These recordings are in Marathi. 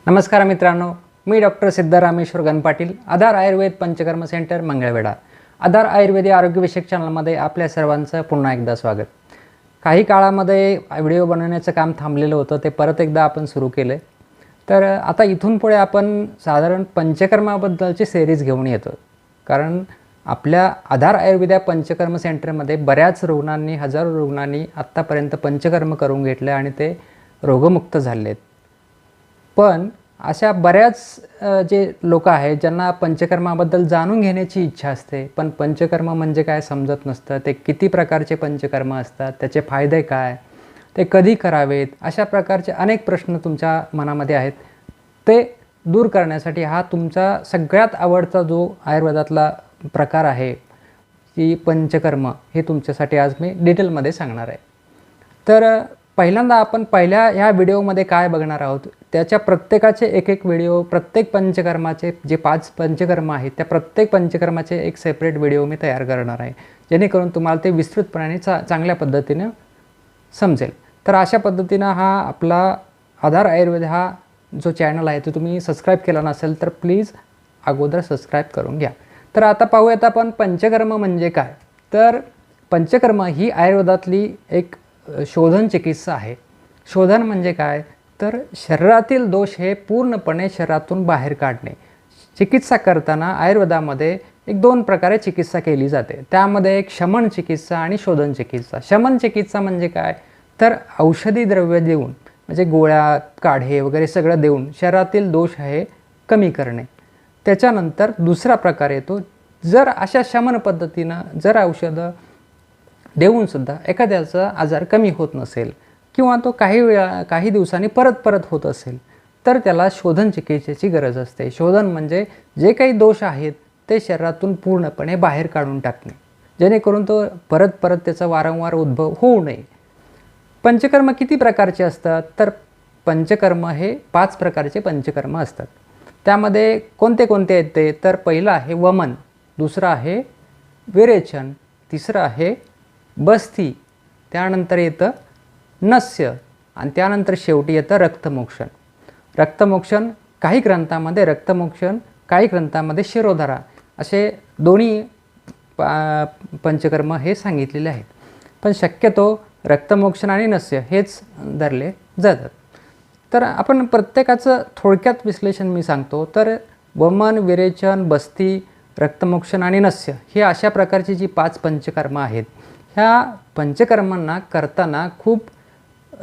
नमस्कार मित्रांनो, मी डॉक्टर सिद्धरामेश्वर गणपाटील, आधार आयुर्वेद पंचकर्म सेंटर मंगळवेढा. आधार आयुर्वेद आरोग्यविषयक चॅनलमध्ये आपल्या सर्वांचं पुन्हा एकदा स्वागत. काही काळामध्ये व्हिडिओ बनवण्याचं काम थांबलेलं होतं, ते परत एकदा आपण सुरू केलं. तर आता इथून पुढे आपण साधारण पंचकर्माबद्दलची सिरीज घेऊन येतो. कारण आपल्या आधार आयुर्वेद पंचकर्म सेंटरमध्ये बऱ्याच रुग्णांनी, हजारो रुग्णांनी आत्तापर्यंत पंचकर्म करून घेतले आणि ते रोगमुक्त झाले आहेत. पण अशा बऱ्याच जे लोक आहेत ज्यांना पंचकर्माबद्दल जाणून घेण्याची इच्छा असते, पण पंचकर्म म्हणजे काय समजत नसतं. ते किती प्रकारचे पंचकर्म असतात, त्याचे फायदे काय, ते कधी करावेत, अशा प्रकारचे अनेक प्रश्न तुमच्या मनामध्ये आहेत. ते दूर करण्यासाठी हा तुमचा सगळ्यात आवडता जो आयुर्वेदातला प्रकार आहे की पंचकर्म, हे तुमच्यासाठी आज मी डिटेलमध्ये सांगणार आहे. तर पहिल्यांदा आपण पहिल्या ह्या व्हिडिओमध्ये काय बघणार आहोत, त्याच्या प्रत्येकाचे एक व्हिडिओ, प्रत्येक पंचकर्माचे जे 5 पंचकर्म आहेत त्या प्रत्येक पंचकर्माचे एक सेपरेट व्हिडिओ मी तयार करणार आहे, जेणेकरून तुम्हाला ते विस्तृतपणे चांगल्या पद्धतीने समजेल. तर अशा पद्धतीनं हा आपला आधार आयुर्वेद हा जो चॅनल आहे तो तुम्ही सबस्क्राईब केला नसेल तर प्लीज अगोदर सबस्क्राईब करून घ्या. तर आता पाहूयात आपण पंचकर्म म्हणजे काय. तर पंचकर्म ही आयुर्वेदातली एक शोधन चिकित्सा आहे. शोधन म्हणजे काय, तर शरीरातील दोष हे पूर्णपणे शरीरातून बाहेर काढणे. चिकित्सा करताना आयुर्वेदामध्ये एक 2 प्रकारे चिकित्सा केली जाते. त्यामध्ये एक शमन चिकित्सा आणि शोधन चिकित्सा. शमन चिकित्सा म्हणजे काय, तर औषधी द्रव्य देऊन, म्हणजे गोळ्या, काढे वगैरे सगळं देऊन शरीरातील दोष हे कमी करणे. त्याच्यानंतर दुसरा प्रकार येतो, जर अशा शमन पद्धतीनं जर औषधं देऊनसुद्धा एखाद्याचा आजार कमी होत नसेल किंवा तो काही दिवसांनी परत होत असेल, तर त्याला शोधन चिकित्सेची गरज असते. शोधन म्हणजे जे काही दोष आहेत ते शरीरातून पूर्णपणे बाहेर काढून टाकणे, जेणेकरून तो परत त्याचा वारंवार उद्भव होऊ नये. पंचकर्म किती प्रकारचे असतात, तर पंचकर्म हे 5 प्रकारचे पंचकर्म असतात. त्यामध्ये कोणते येते, तर पहिलं आहे वमन, दुसरं आहे विरेचन, तिसरं आहे बस्ती, त्यानंतर येतं नस्य आणि त्यानंतर शेवटी येतं रक्तमोक्षण. रक्तमोक्षण काही ग्रंथामध्ये रक्तमोक्षण, काही ग्रंथामध्ये शिरोधारा, असे दोन्ही पंचकर्म हे सांगितलेले आहेत. पण शक्यतो रक्तमोक्षण आणि नस्य हेच धरले जातात. तर आपण प्रत्येकाचं थोडक्यात विश्लेषण मी सांगतो. तर वमन, विरेचन, बस्ती, रक्तमोक्षण आणि नस्य हे अशा प्रकारची जी 5 पंचकर्म आहेत, ह्या पंचकर्मांना करताना खूप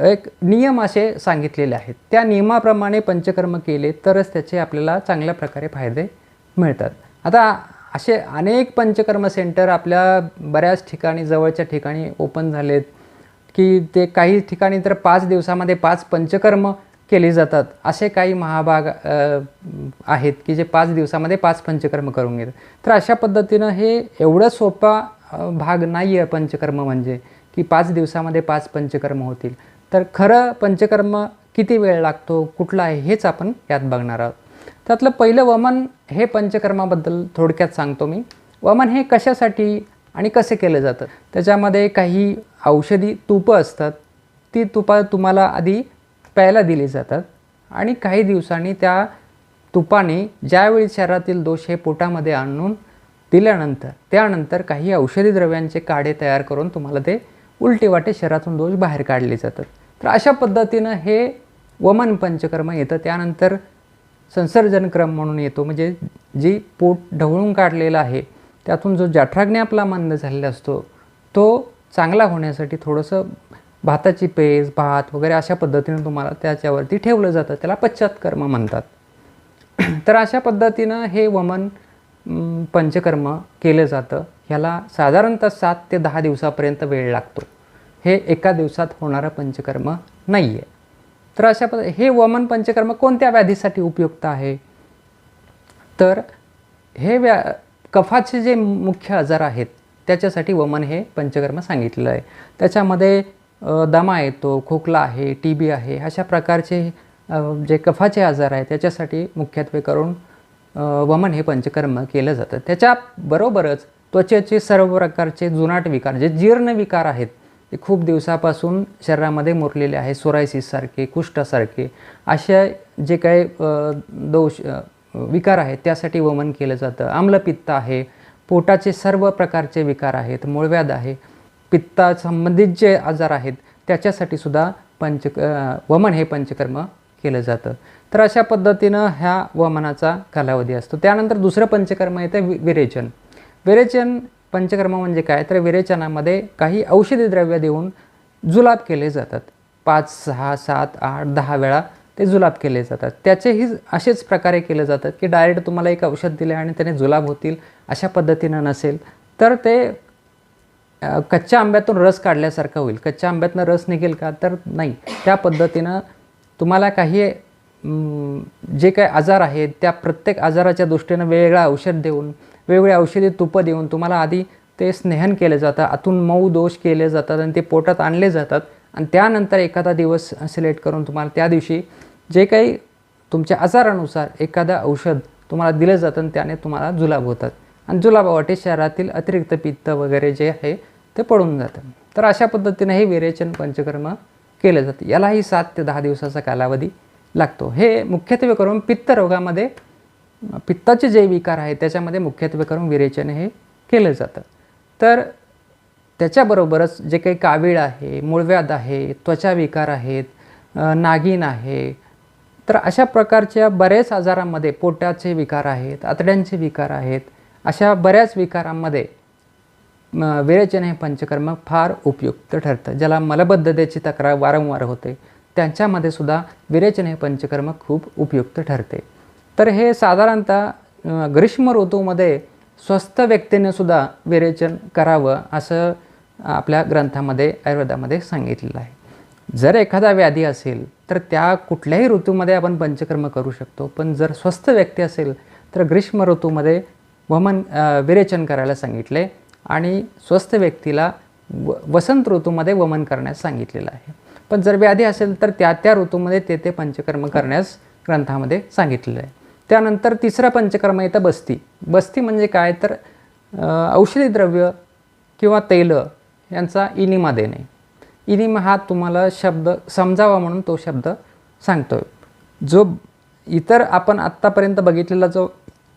एक नियम असे सांगितलेले आहेत. त्या नियमाप्रमाणे पंचकर्म केले तरच त्याचे आपल्याला चांगल्या प्रकारे फायदे मिळतात. आता असे अनेक पंचकर्म सेंटर आपल्या बऱ्याच ठिकाणी, जवळच्या ठिकाणी ओपन झालेत की ते काही ठिकाणी तर 5 दिवसामध्ये 5 पंचकर्म केले जातात. असे काही महाभाग आहेत की जे 5 दिवसामध्ये 5 पंचकर्म करून घेतात. तर अशा पद्धतीनं हे एवढं सोपा भाग नाही आहे पंचकर्म म्हणजे की 5 दिवसामध्ये 5 पंचकर्म होतील. तर खरं पंचकर्म किती वेळ लागतो, कुठला आहे, हेच आपण यात बघणार आहोत. त्यातलं पहिलं वमन हे पंचकर्माबद्दल थोडक्यात सांगतो मी. वमन हे कशासाठी आणि कसे केलं जातं, त्याच्यामध्ये काही औषधी तुपं असतात. ती तुपं तुम्हाला आधी प्यायला दिली जातात आणि काही दिवसांनी त्या तुपाने ज्यावेळी शरीरातील दोष हे पोटामध्ये आणून दिल्यानंतर त्यानंतर काही औषधी द्रव्यांचे काढे तयार करून तुम्हाला ते उलटी वाटे शरीरातून दोष बाहेर काढले जातात. तर अशा पद्धतीनं हे वमन पंचकर्म येतं. त्यानंतर संसर्जन क्रम म्हणून येतो, म्हणजे जी पोट ढवळून काढलेला आहे त्यातून जो जठराग्नी आपला मंद झालेला असतो तो चांगला होण्यासाठी थोडंसं भाताची पेज, भात वगैरे अशा पद्धतीनं तुम्हाला त्याच्यावरती ठेवलं जातं. त्याला पश्चात्कर्म म्हणतात. तर अशा पद्धतीनं हे वमन पंचकर्म केलं जातं. ह्याला साधारणतः 7 ते 10 दिवसापर्यंत वेळ लागतो. हे एका दिवसात होणारं पंचकर्म नाही आहे. तर अशा हे वमन पंचकर्म कोणत्या व्याधीसाठी उपयुक्त आहे, तर हे कफाचे जे मुख्य आजार आहेत त्याच्यासाठी वमन हे पंचकर्म सांगितलेलं आहे. त्याच्यामध्ये दमा येतो, खोकला आहे, TB आहे, अशा प्रकारचे जे कफाचे आजार आहेत त्याच्यासाठी मुख्यत्वे करून वमन हे पंचकर्म केलं जातं. त्याच्याबरोबरच त्वचेचे सर्व प्रकारचे जुनाट विकार, जे जीर्ण विकार आहेत ते खूप दिवसापासून शरीरामध्ये मुरलेले आहे, सोरायसिससारखे, कुष्ठासारखे अशा जे काही दोष विकार आहेत त्यासाठी वमन केलं जातं. आम्लपित्त आहे, पोटाचे सर्व प्रकारचे विकार आहेत, मूळव्याध आहे, पित्तासंबंधित जे आजार आहेत त्याच्यासाठी सुद्धा वमन हे पंचकर्म केलं जातं. तर अशा पद्धतीनं ह्या वमनाचा कालावधी असतो. त्यानंतर दुसरं पंचकर्म येतं विरेचन. विरेचन पंचकर्म म्हणजे काय, तर विरेचनामध्ये काही औषधी द्रव्य देऊन जुलाब केले जातात. 5, 6, 7, 8, 10 वेळा ते जुलाब केले जातात. त्याचेही असेच प्रकारे केले जातात की डायरेक्ट तुम्हाला एक औषध दिले आणि त्याने जुलाब होतील अशा पद्धतीनं नसेल तर ते कच्च्या आंब्यातून रस काढल्यासारखं होईल. कच्च्या आंब्यातनं रस निघेल का, तर नाही. त्या पद्धतीनं तुम्हाला काही जे काही आजार आहेत त्या प्रत्येक आजाराच्या दृष्टीनं वेगवेगळं औषध देऊन, वेगवेगळे औषधी तुपं देऊन तुम्हाला आधी ते स्नेहन केले जातं, आतून मऊ दोष केले जातात आणि ते पोटात आणले जातात आणि त्यानंतर एखादा दिवस सिलेक्ट करून तुम्हाला त्या दिवशी जे काही तुमच्या आजारानुसार एखादं औषध तुम्हाला दिलं जातं आणि त्याने तुम्हाला जुलाब होतात आणि जुलाबावाटे शरीरातील अतिरिक्त पित्त वगैरे जे आहे ते पडून जातं. तर अशा पद्धतीने हे विरेचन पंचकर्म केलं जातं. यालाही 7 ते 10 दिवसाचा कालावधी लागतो. हे मुख्यत्वे करून पित्त रोगामध्ये, पित्ताचे जे विकार आहेत त्याच्यामध्ये मुख्यत्वे करून विरेचन हे केलं जातं. तर त्याच्याबरोबरच जे काही कावीळ आहे, मूळव्याध आहे, त्वचा विकार आहेत, नागिन आहे, तर अशा प्रकारच्या बऱ्याच आजारांमध्ये पोटाचे विकार आहेत, आतड्यांचे विकार आहेत, अशा बऱ्याच विकारांमध्ये विरेचन हे पंचकर्म फार उपयुक्त ठरतं. ज्याला मलबद्धतेची तक्रार वारंवार होते त्यांच्यामध्ये सुद्धा विरेचन हे पंचकर्म खूप उपयुक्त ठरते. तर हे साधारणतः ग्रीष्म ऋतूमध्ये स्वस्थ व्यक्तीने सुद्धा विरेचन करावं असं आपल्या ग्रंथामध्ये, आयुर्वेदामध्ये सांगितलेलं आहे. जर एखादा व्याधी असेल तर त्या कुठल्याही ऋतूमध्ये आपण पंचकर्म करू शकतो, पण जर स्वस्थ व्यक्ती असेल तर ग्रीष्म ऋतूमध्ये विरेचन करायला सांगितले आणि स्वस्थ व्यक्तीला वसंत ऋतूमध्ये वमन करण्यास सांगितलेलं आहे. पण जर व्याधी असेल तर त्या ऋतूमध्ये ते पंचकर्म करण्यास ग्रंथामध्ये सांगितलेलं आहे. त्यानंतर तिसरा पंचकर्म येतं बस्ती. बस्ती म्हणजे काय, तर औषधी द्रव्य किंवा तैल यांचा इनिमा देणे. इनिमा हा तुम्हाला शब्द समजावा म्हणून तो शब्द सांगतोय. जो इतर आपण आत्तापर्यंत बघितलेला जो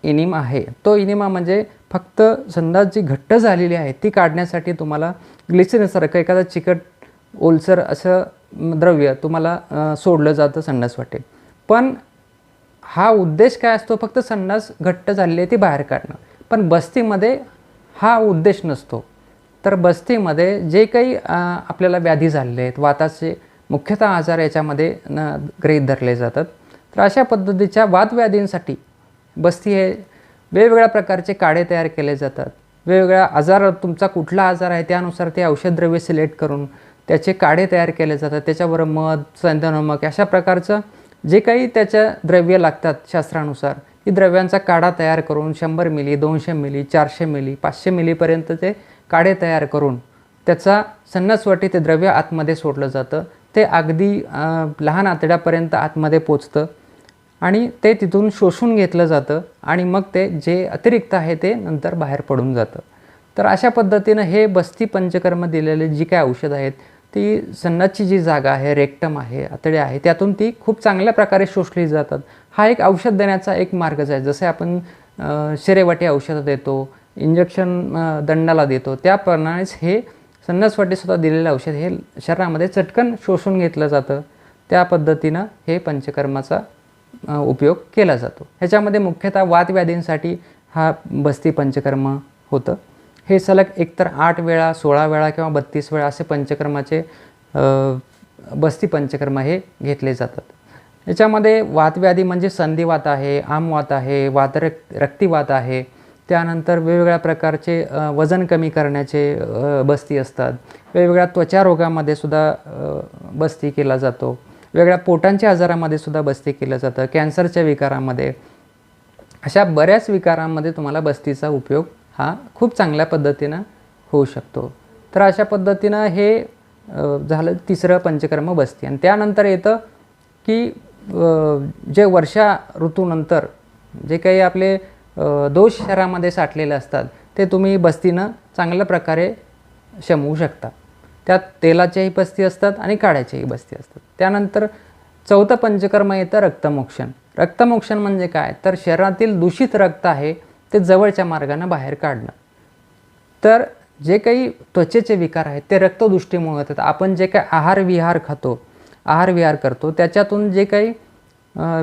इनिमा आहे तो इनिमा म्हणजे फक्त संडास जी घट्ट झालेली आहे ती काढण्यासाठी तुम्हाला ग्लिसरीनसारखं एखादा चिकट ओलसर असं द्रव्य तुम्हाला सोडलं जातं संडास वाटेत. पण हा उद्देश काय असतो, फक्त संडास घट्ट झालेली आहे ती बाहेर काढणं. पण बस्तीमध्ये हा उद्देश नसतो. तर बस्तीमध्ये जे काही आपल्याला व्याधी झालेले आहेत, वाताचे मुख्यतः आजार याच्यामध्ये गृहीत धरले जातात. तर अशा पद्धतीच्या वातव्याधींसाठी बस्ती हे वेगवेगळ्या प्रकारचे काढे तयार केले जातात. वेगवेगळ्या आजार, तुमचा कुठला आजार आहे त्यानुसार ते औषधद्रव्य सिलेक्ट करून त्याचे काढे तयार केले जातात. त्याच्यावर मध, संधनमक अशा प्रकारचं जे काही त्याच्या द्रव्य लागतात शास्त्रानुसार ही द्रव्यांचा काढा तयार करून 100 मिली, 200 मिली, 400 मिली, 500 मिलीपर्यंत ते काढे तयार करून त्याचा सन्नसवाटी ते द्रव्य आतमध्ये सोडलं जातं. ते अगदी लहान आतड्यापर्यंत आतमध्ये पोचतं आणि ते तिथून शोषून घेतलं जातं आणि मग ते जे अतिरिक्त आहे ते नंतर बाहेर पडून जातं. तर अशा पद्धतीनं हे बस्ती पंचकर्म दिलेले जी काही औषध आहेत ती सन्नाची जी जागा आहे, रेक्टम आहे, आतडे आहे, त्यातून ती खूप चांगल्या प्रकारे शोषली जातात. हा एक औषध देण्याचा एक मार्गच आहे. जसे आपण शिरेवाटी औषधं देतो, इंजेक्शन दंडाला देतो, त्याप्रमाणेच हे सन्नासवाटीसुद्धा दिलेलं औषध हे शरीरामध्ये चटकन शोषून घेतलं जातं. त्या पद्धतीनं हे पंचकर्माचा उपयोग केला जातो. ह्याच्यामध्ये मुख्यतः वातव्याधींसाठी हा बस्ती पंचकर्म होतं. हे सलग एकतर 8 वेळा, 16 वेळा किंवा 32 वेळा असे पंचकर्माचे बस्ती पंचकर्म हे घेतले जातात. याच्यामध्ये वातव्याधी म्हणजे संधिवात आहे, आमवात आहे, रक्तिवात आहे, त्यानंतर वेगवेगळ्या प्रकारचे वजन कमी करण्याचे बस्ती असतात. वेगवेगळ्या त्वचा रोगामध्ये सुद्धा बस्ती केला जातो. वेगळ्या पोटांच्या आजारामध्ये सुद्धा बस्ती केलं जातं. कॅन्सरच्या विकारामध्ये, अशा बऱ्याच विकारांमध्ये तुम्हाला बस्तीचा उपयोग हा खूप चांगल्या पद्धतीनं होऊ शकतो. तर अशा पद्धतीनं हे झालं तिसरं पंचकर्म बस्ती. आणि त्यानंतर येतं की जे वर्षा ऋतूनंतर जे काही आपले दोष शरीरामध्ये साठलेले असतात ते तुम्ही बस्तीनं चांगल्या प्रकारे शमवू शकता. त्यात तेलाच्याही बस्ती असतात आणि काड्याच्याही बस्ती असतात. त्यानंतर चौथं पंचकर्म येतं रक्तमोक्षण. रक्तमोक्षण म्हणजे काय, तर शरीरातील दूषित रक्त आहे ते जवळच्या मार्गाने बाहेर काढणं. तर जे काही त्वचेचे विकार आहेत ते रक्तदृष्टीमुळे होतात. आपण जे काही आहार विहार करतो त्याच्यातून जे काही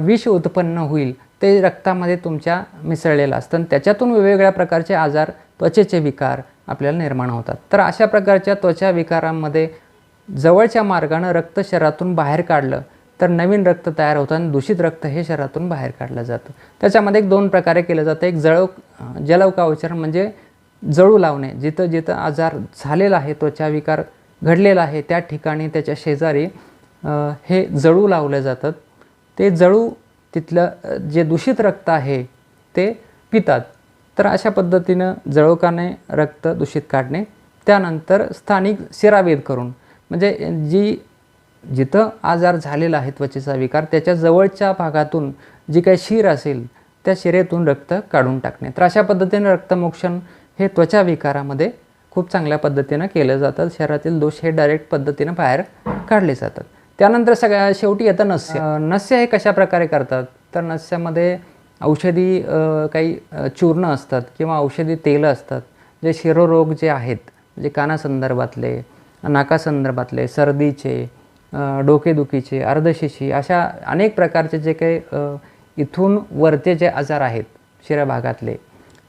विष उत्पन्न होईल ते रक्तामध्ये तुमच्या मिसळलेलं असतं आणि त्याच्यातून वेगवेगळ्या प्रकारचे आजार, त्वचेचे विकार आपल्याला निर्माण होतात. तर अशा प्रकारच्या त्वचा विकारांमध्ये जवळच्या मार्गानं रक्त शरीरातून बाहेर काढलं तर नवीन रक्त तयार होतं आणि दूषित रक्त हे शरीरातून बाहेर काढलं जातं. त्याच्यामध्ये 2 प्रकारे केलं जातं. एक जलौकावचरण म्हणजे जळू लावणे. जिथं जिथं आजार झालेला आहे, त्वचा विकार घडलेला आहे त्या ठिकाणी त्याच्या शेजारी हे जळू लावलं जातात. ते जळू तिथलं जे दूषित रक्त आहे ते पितात. तर अशा पद्धतीनं जळोकाने रक्त दूषित काढणे. त्यानंतर स्थानिक शिरावेध करून म्हणजे जिथं आजार झालेला आहे त्वचेचा विकार त्याच्या जवळच्या भागातून जी काही शिर असेल त्या शिरेतून रक्त काढून टाकणे. तर अशा पद्धतीने रक्तमोक्षण हे त्वचा विकारामध्ये खूप चांगल्या पद्धतीनं केलं जातं. शरीरातील दोष हे डायरेक्ट पद्धतीनं बाहेर काढले जातात. त्यानंतर शेवटी येतं नस्य. नस्य हे कशा प्रकारे करतात, तर नस्यामध्ये औषधी काही चूर्ण असतात किंवा औषधी तेलं असतात जे शिरोरोग जे आहेत म्हणजे कानासंदर्भातले, नाकासंदर्भातले, सर्दीचे, डोकेदुखीचे, अर्धशिशी अशा अनेक प्रकारचे जे काही इथून वरचे जे आजार आहेत शिरभागातले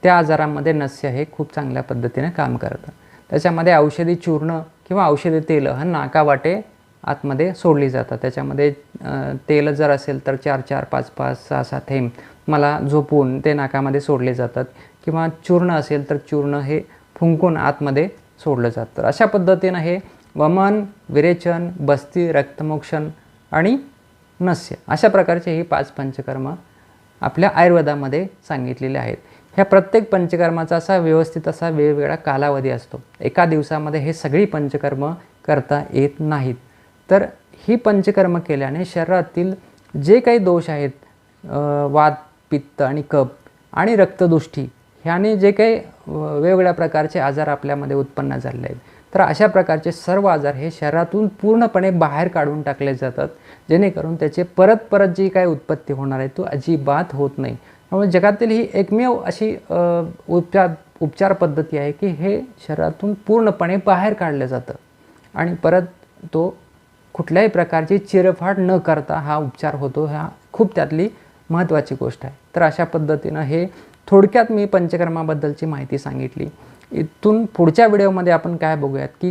त्या आजारांमध्ये नस्य हे खूप चांगल्या पद्धतीने काम करतं. त्याच्यामध्ये औषधी चूर्ण किंवा औषधी तेलं हा नाकावाटे आतमध्ये सोडली जातात. त्याच्यामध्ये तेल जर असेल तर 4-4, 5-5, 6-6 थेंब मला झोपून ते नाकामध्ये सोडले जातात किंवा चूर्ण असेल तर चूर्ण हे फुंकून आतमध्ये सोडलं जातं. अशा पद्धतीनं हे वमन, विरेचन, बस्ती, रक्तमोक्षण आणि नस्य अशा प्रकारचे ही 5 पंचकर्म आपल्या आयुर्वेदामध्ये सांगितलेले आहेत. ह्या प्रत्येक पंचकर्माचा असा व्यवस्थित असा वेगवेगळा कालावधी असतो. एका दिवसामध्ये हे सगळी पंचकर्म करता येत नाहीत. तर ही पंचकर्म केल्याने शरीरातील जे काही दोष आहेत वात, पित्त आणि कफ आणि रक्तदुष्टी ह्याने जे काही वेगवेगळ्या प्रकारचे आजार आपल्यामध्ये उत्पन्न झालेले आहेत तर अशा प्रकारचे सर्व आजार हे शरीरातून पूर्णपणे बाहेर काढून टाकले जातात जेणेकरून त्याचे परत जी काही उत्पत्ती होणार आहे तो अजिबात होत नाही. त्यामुळे जगातील ही एकमेव अशी उपचार पद्धती आहे की हे शरीरातून पूर्णपणे बाहेर काढलं जातं आणि परत तो कुठल्याही प्रकारची चिरफाड न करता हा उपचार होतो. हा खूप त्यातली महत्त्वाची गोष्ट आहे. तर अशा पद्धतीनं हे थोडक्यात मी पंचकर्माबद्दलची माहिती सांगितली. इथून पुढच्या व्हिडिओमध्ये आपण काय बघूयात की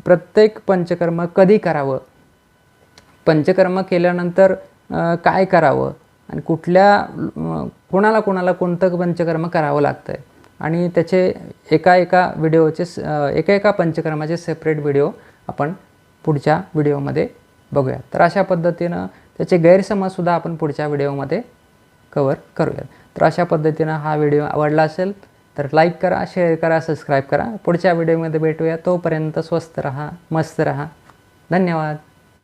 प्रत्येक पंचकर्म कधी करावं, पंचकर्म केल्यानंतर काय करावं आणि कोणाला कोणतं पंचकर्म करावं लागतं आहे आणि त्याचे एका पंचकर्माचे सेपरेट व्हिडिओ आपण पुढच्या व्हिडिओमध्ये बघूया. तर अशा पद्धतीनं त्याचे गैरसमजसुद्धा आपण पुढच्या व्हिडिओमध्ये कवर करूयात. तर अशा पद्धतीनं हा व्हिडिओ आवडला असेल तर लाईक करा, शेअर करा, सबस्क्राईब करा. पुढच्या व्हिडिओमध्ये भेटूया. तोपर्यंत स्वस्थ रहा, मस्त रहा. धन्यवाद.